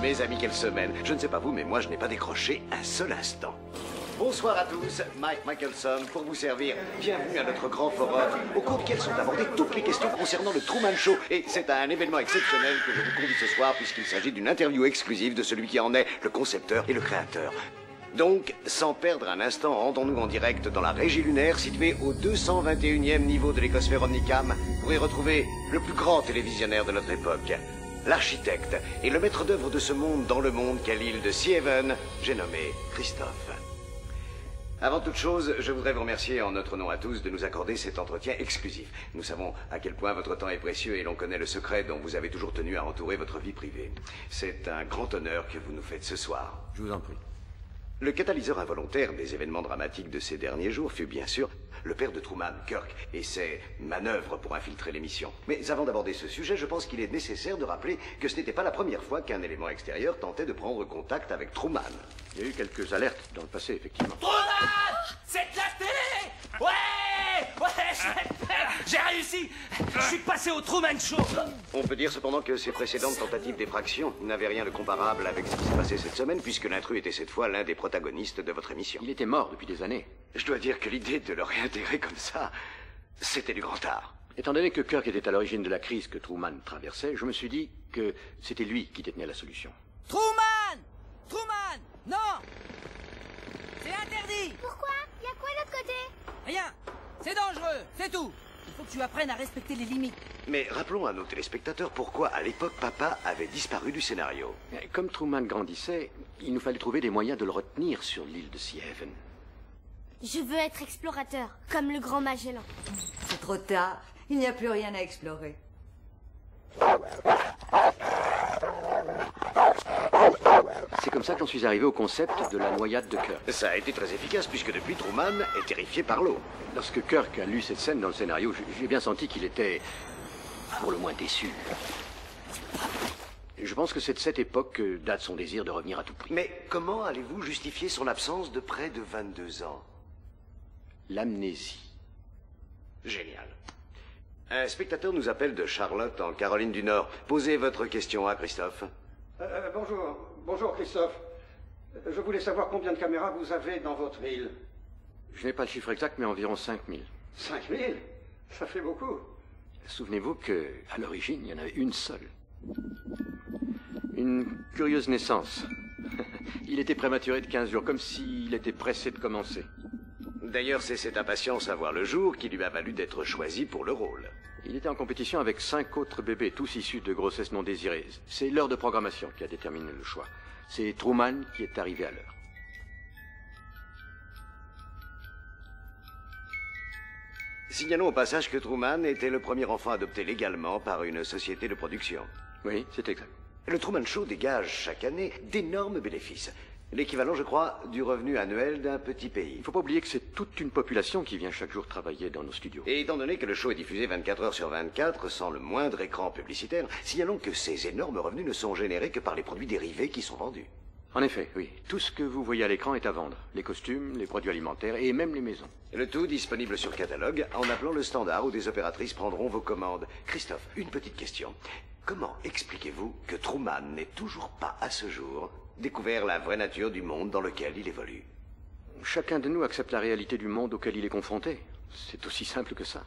Mes amis, quelle semaine. Je ne sais pas vous, mais moi, je n'ai pas décroché un seul instant. Bonsoir à tous, Mike Michelson pour vous servir. Bienvenue à notre grand forum, au cours duquel sont abordées toutes les questions concernant le Truman Show. Et c'est un événement exceptionnel que je vous convie ce soir, puisqu'il s'agit d'une interview exclusive de celui qui en est le concepteur et le créateur. Donc, sans perdre un instant, rendons-nous en direct dans la régie lunaire située au 221e niveau de l'écosphère Omnicam pour y retrouver le plus grand télévisionnaire de notre époque, l'architecte et le maître d'œuvre de ce monde dans le monde qu'est l'île de Sea Haven, j'ai nommé Christophe. Avant toute chose, je voudrais vous remercier en notre nom à tous de nous accorder cet entretien exclusif. Nous savons à quel point votre temps est précieux et l'on connaît le secret dont vous avez toujours tenu à entourer votre vie privée. C'est un grand honneur que vous nous faites ce soir. Je vous en prie. Le catalyseur involontaire des événements dramatiques de ces derniers jours fut bien sûr le père de Truman, Kirk, et ses manœuvres pour infiltrer l'émission. Mais avant d'aborder ce sujet, je pense qu'il est nécessaire de rappeler que ce n'était pas la première fois qu'un élément extérieur tentait de prendre contact avec Truman. Il y a eu quelques alertes dans le passé, effectivement. Truman! C'est de la télé! Ouais! J'ai réussi! Je suis passé au Truman Show! On peut dire cependant que ces précédentes tentatives d'effraction n'avaient rien de comparable avec ce qui s'est passé cette semaine, puisque l'intrus était cette fois l'un des protagonistes de votre émission. Il était mort depuis des années. Je dois dire que l'idée de le réintégrer comme ça, c'était du grand art. Étant donné que Kirk était à l'origine de la crise que Truman traversait, je me suis dit que c'était lui qui détenait la solution. Truman! Truman! Non! C'est interdit! Pourquoi? Y a quoi de l'autre côté? Rien! C'est dangereux, c'est tout! Il faut que tu apprennes à respecter les limites. Mais rappelons à nos téléspectateurs pourquoi, à l'époque, papa avait disparu du scénario. Comme Truman grandissait, il nous fallait trouver des moyens de le retenir sur l'île de Sea Haven. Je veux être explorateur, comme le grand Magellan. C'est trop tard. Il n'y a plus rien à explorer. C'est comme ça que j'en suis arrivé au concept de la noyade de Kirk. Ça a été très efficace puisque depuis Truman est terrifié par l'eau. Lorsque Kirk a lu cette scène dans le scénario, j'ai bien senti qu'il était, pour le moins, déçu. Je pense que c'est de cette époque que date son désir de revenir à tout prix. Mais comment allez-vous justifier son absence de près de 22 ans? L'amnésie. Génial. Un spectateur nous appelle de Charlotte, en Caroline du Nord. Posez votre question à Christophe. Bonjour Christophe. Je voulais savoir combien de caméras vous avez dans votre île. Je n'ai pas le chiffre exact, mais environ 5000. 5000? Ça fait beaucoup. Souvenez-vous que, à l'origine, il y en avait une seule. Une curieuse naissance. Il était prématuré de 15 jours, comme s'il était pressé de commencer. D'ailleurs, c'est cette impatience à voir le jour qui lui a valu d'être choisi pour le rôle. Il était en compétition avec 5 autres bébés, tous issus de grossesses non désirées. C'est l'heure de programmation qui a déterminé le choix. C'est Truman qui est arrivé à l'heure. Signalons au passage que Truman était le premier enfant adopté légalement par une société de production. Oui, c'est exact. Le Truman Show dégage chaque année d'énormes bénéfices. L'équivalent, je crois, du revenu annuel d'un petit pays. Il ne faut pas oublier que c'est toute une population qui vient chaque jour travailler dans nos studios. Et étant donné que le show est diffusé 24 heures sur 24, sans le moindre écran publicitaire, signalons que ces énormes revenus ne sont générés que par les produits dérivés qui sont vendus. En effet, oui. Tout ce que vous voyez à l'écran est à vendre. Les costumes, les produits alimentaires et même les maisons. Le tout disponible sur catalogue en appelant le standard où des opératrices prendront vos commandes. Christophe, une petite question. Comment expliquez-vous que Truman n'ait toujours pas, à ce jour, découvert la vraie nature du monde dans lequel il évolue? Chacun de nous accepte la réalité du monde auquel il est confronté. C'est aussi simple que ça.